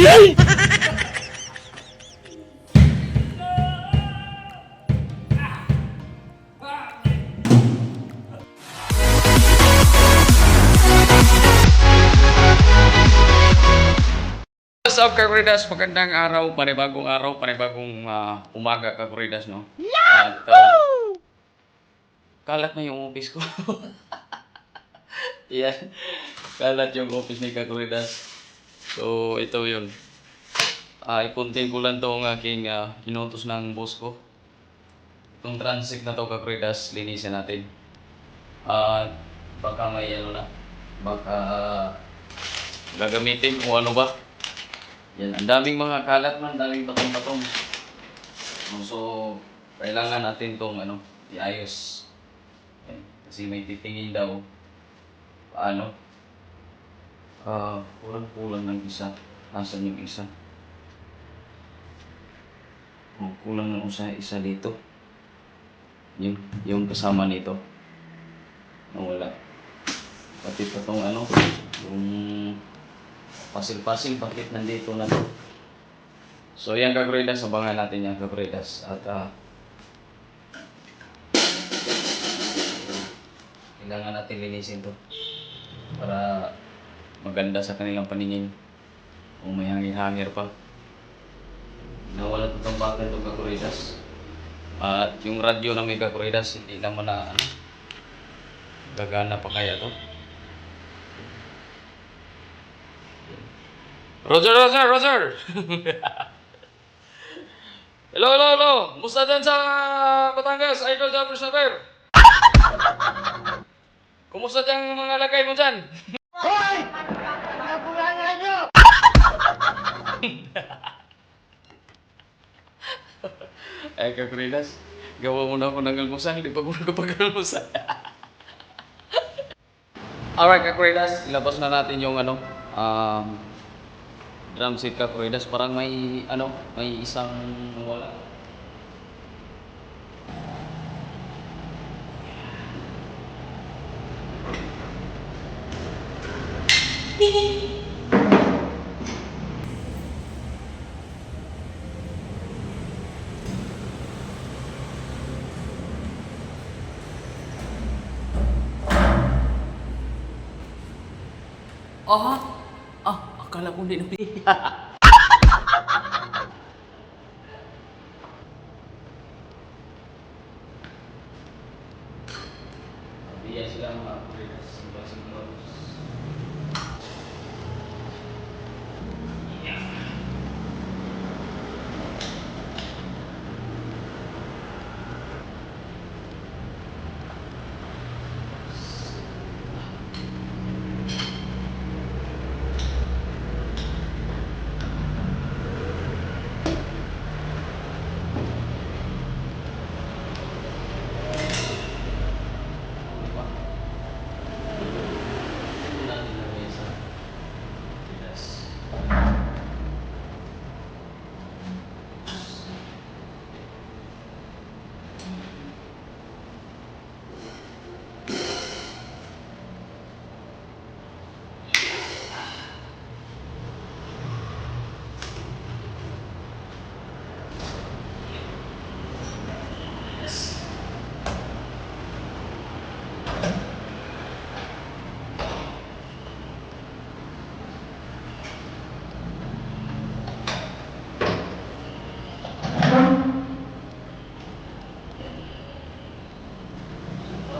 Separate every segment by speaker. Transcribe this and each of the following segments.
Speaker 1: What's up, Kakuridas? Magandang araw, panibagong umaga, Kakuridas, no? At kalat na yung office ko. Yan, kalat yung office ni Kakuridas. So, ito yun. Ipuntin ko lang to ang aking inutos ng boss ko. Itong transit na to, Kakuridas, linisin natin. Baka may ano na, baka gagamitin kung ano ba. Yan, ang daming mga kalat man, daming patong-patong. So, kailangan natin tong iayos. Yan, kasi may titingin daw. Paano? Kulang-kulang ng isa. Nasaan yung isa? Kulang ng isa dito. Yung kasama nito. Nawala. Pati pa tong yung pasil-pasil, bakit nandito na to? So yan, Kakuridas, abangan natin yan, Kakuridas. At kailangan natin linisin to para maganda sa kanilang paningin. Kung may hangin-hangir pa. Nawala to itong bakal to, Kakuridas. At yung radyo ng may Kakuridas, hindi naman na gagana pa kaya to. Roger! Hello! Musta dyan sa Batangas? Idol Jumper Snapper? Kumusta dyan mga lagay mo dyan?
Speaker 2: Hoy! Nakulangan nyo!
Speaker 1: Ay, Kakuridas, gawa mo na ako ng almusal, di pa ko nakapag-almusal. Alright, Kakuridas, ilabas na natin yung drum set, Kakuridas. Parang may isang wala. Akala ko hindi na. Iya sila mga Kakuridas. Simple.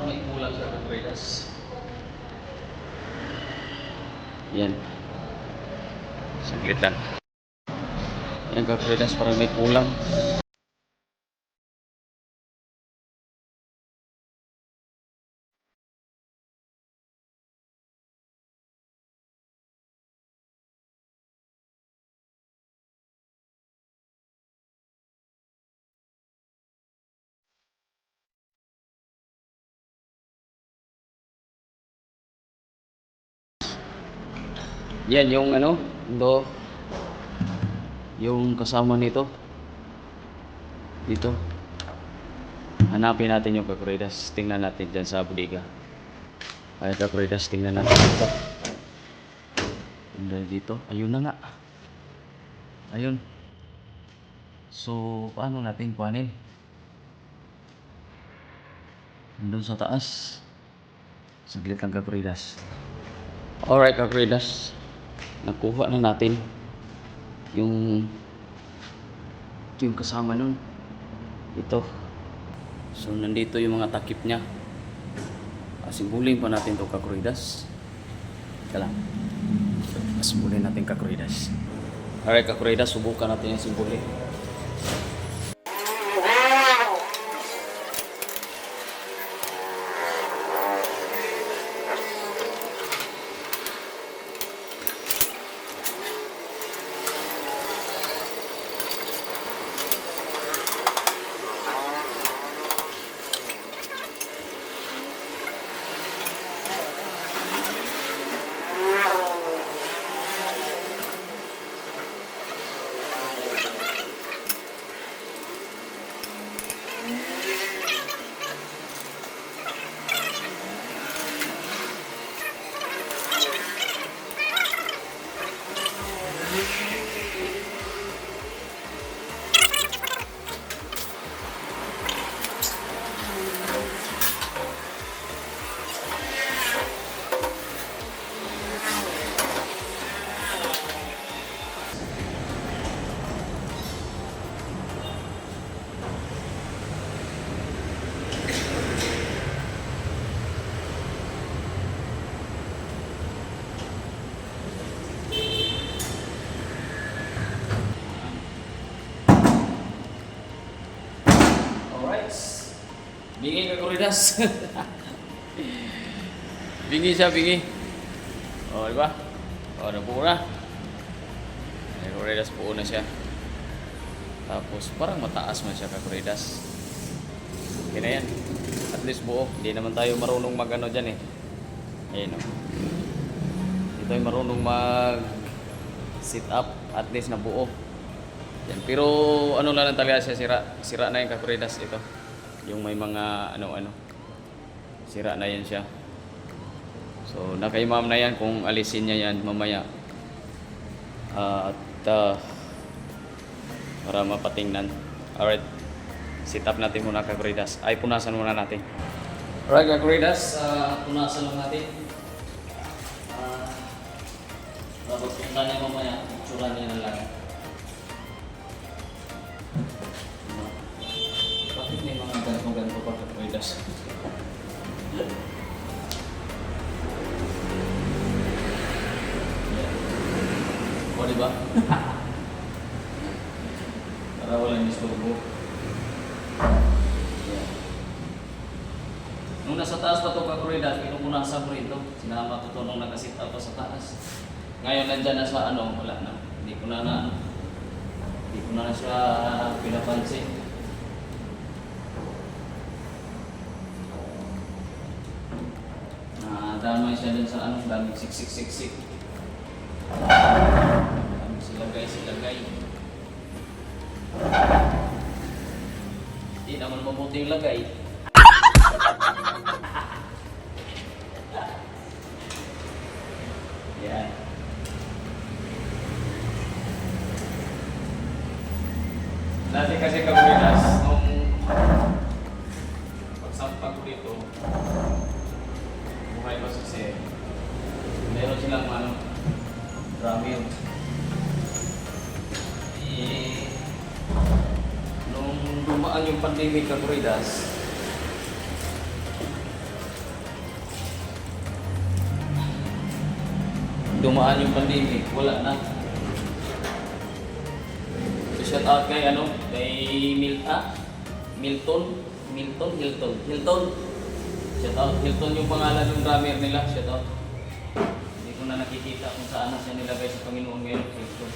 Speaker 1: May kulang sa Kakuridas. Yan. Saglit lang. Yan, Kakuridas, parang may kulang. Yan yung yung kasama nito dito. Hanapin natin yung Kakuridas. Tingnan natin dyan sa bodega. Ay, Kakuridas, tingnan natin dito. Dito. Ayun na nga. Ayun. So, paano natin kuhanin? Nandun sa taas. Saglit lang Kakuridas. Alright Kakuridas. Nakuha na natin yung kasama nun. Ito. So, nandito yung mga takip niya. Asimbulin pa natin to Kakuridas. Teka lang. Asimbulin natin Kakuridas. Alright Kakuridas, subukan natin yung simbulin. Bingi Kakuridas. Bingi siya, bingi. Oh, di ba? Oh, nabuo na. Kakuridas buo na siya. Tapos parang mataas man siya Kakuridas. Okay na yan. At least buo. Hindi naman tayo marunong mag-ano dyan eh. Ayun o. Hindi tayo marunong mag-sit up. At least na buo. Yan. Pero ano lang talaga siya, sira na yung Kakuridas ito. Yung may mga ano-ano. Sira na yan siya. So, nakaimam na yan kung alisin niya yan mamaya. Para mapatingnan. Alright. Sit up natin muna Kakuridas. Ay, punasan muna natin. Alright Kakuridas. Punasan lang natin. Tapos tingnan niya mamaya. Itsura niya na lang. Bakit may mga ganto-ganto pa Kakuridas? O, diba? Para walang isturbo. Yeah. Nung nasa taas pa ito Kakuridas, pinupunasan ko rito. Sinama ko ito nung nakasit up pa sa taas. Ngayon nandyan na sa ano, wala na. Hindi ko na siya pinapansin. Damay siya dun sa anong daming siksik. Daming silagay. Hindi naman mabuti yung lagay. Yan. Dati kasi Kakuridas, nung pagsampak ko dito, buhay pa sa sir. Meron silang drummer. Nung dumaan yung pandemic Kakuridas, wala na. So, shout out kay Hilton. Shout out, Hilton yung pangalan ng drummer nila. Shout out. Hindi ko na nakikita kung saan na siya nilagay sa Panginoon ngayon. Hilton.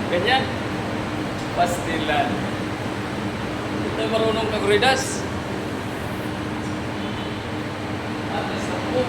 Speaker 1: Ganyan. Pastilan. Ito marunong kaguridas. Atas na po.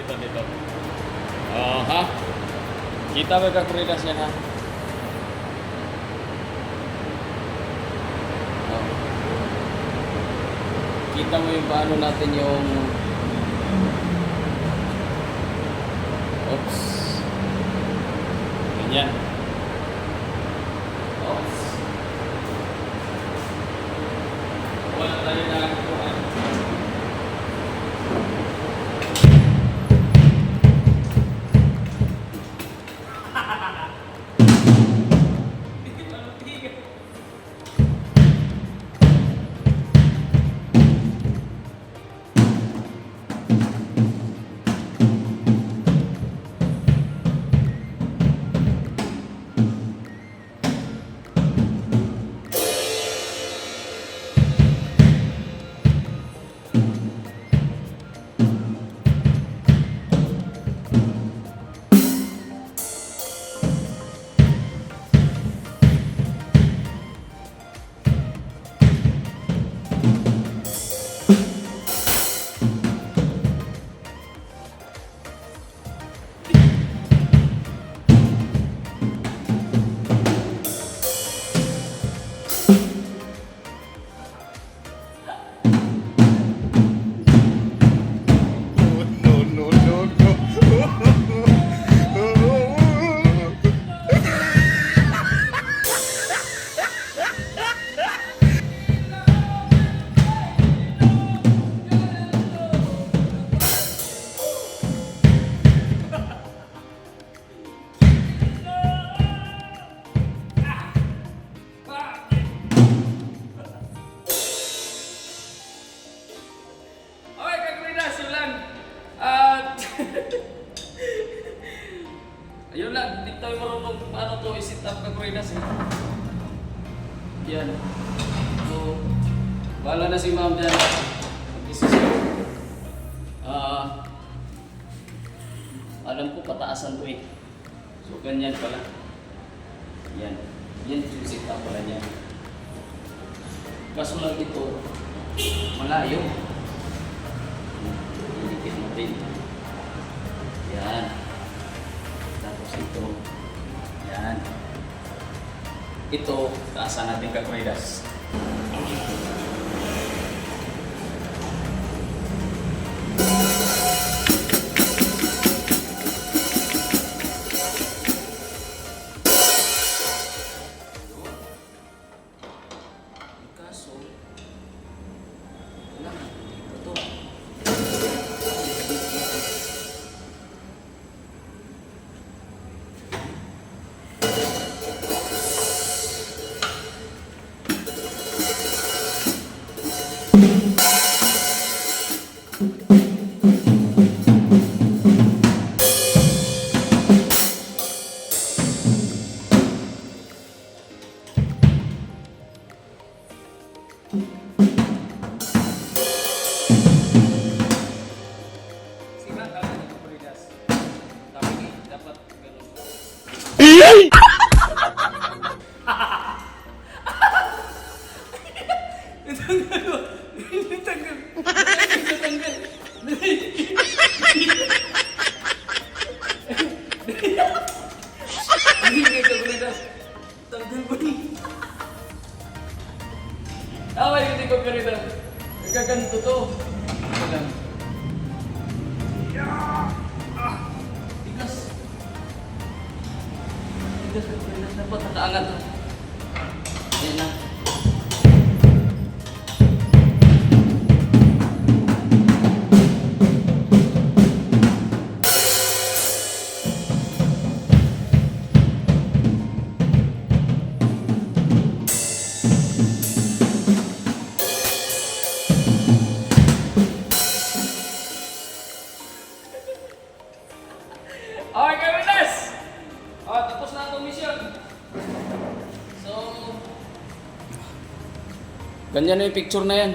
Speaker 1: Dito. Oh, ha? Kita ba kaguridas yan, ha? Oh. Kita mo yung paano natin yung oops. Ganyan. Oops. Wala tayo nakakuha. Ayun lang, hindi tayo marunong paano to i-sit up kaguridas eh. Yan. So, bahala na si ma'am dyan. Alam ko pataasan to eh. So, ganyan pala. Yan. Yan yung sit up pala niya. Kaso lang ito, malayo. Inikit natin. Yan. Tapos ito. Yan. Ito, taasan natin kaguridas. Kaso, wala. Ito. Sige, kaya ito kaguridas. Tapi dapat ganun. Tama yung hindi ko ganito. Nagkaganto to. Ito lang. Tigas. Tigas ko ganito. Dapat nakaangat to. Ayan na. ganyan na yung picture na yan.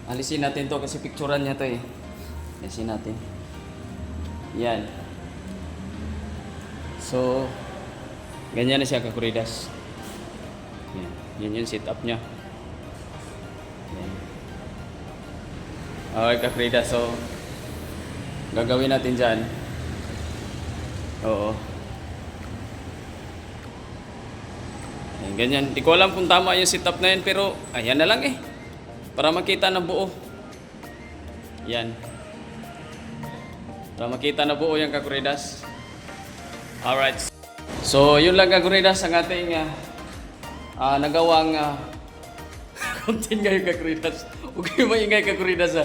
Speaker 1: Alisin natin to kasi picturean niya to eh. Alisin natin. Yan. So, ganyan na siya kakuridas. Yan. Yan yung setup niya. Yan. Okay kakuridas. So, gagawin natin dyan. Oo. Yan, ganyan. Di ko alam kung tama yung setup na yan pero ayan na lang eh. Para makita na buo. Yan. Para makita na buo yung kakuridas. Alright. So, yun lang kakuridas ang ating nagawang content ngayon kakuridas. Huwag kayo maingay kakuridas ha.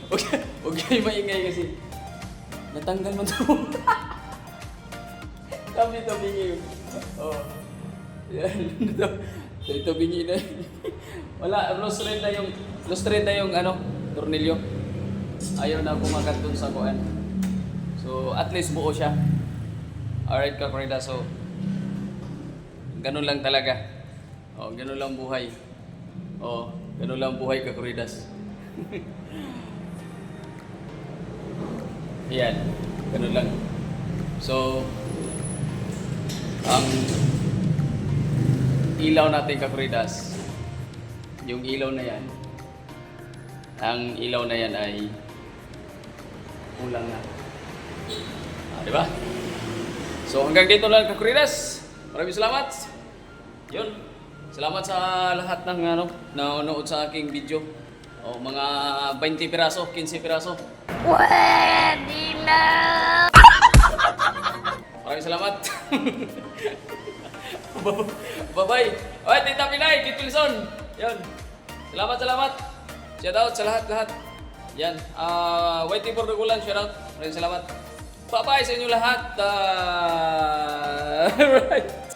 Speaker 1: Huwag kayo maingay kasi natanggal mo ito. Kami ito bingi yun. Oh. Yan. Ito bingi na yun. Wala, lost thread na yung tornilyo. Ayaw na kumagat dun sa kuan. So, at least buo siya. Alright, kakorida. So, ganun lang talaga. Oh, ganun lang buhay. Oh, ganun lang buhay, kakoridas. Yan, ganun lang. So, ang ilaw natin, kakoridas, yung ilaw na yan, ang ilaw na yan ay kulang na. Di ba? So hanggang dito lang kakuridas. Maraming salamat. Yun. Salamat sa lahat ng nanonood sa aking video. O mga 20 piraso, 15 piraso.
Speaker 2: Pwede na!
Speaker 1: Maraming salamat. Bye-bye. Alright, Tita Pinay, Kit Wilson. Yun. Salamat. Shout out sa lahat. Yan. Waiting for the Gulan. Shout out. Maraming salamat. Bye-bye sa inyo lahat. Right.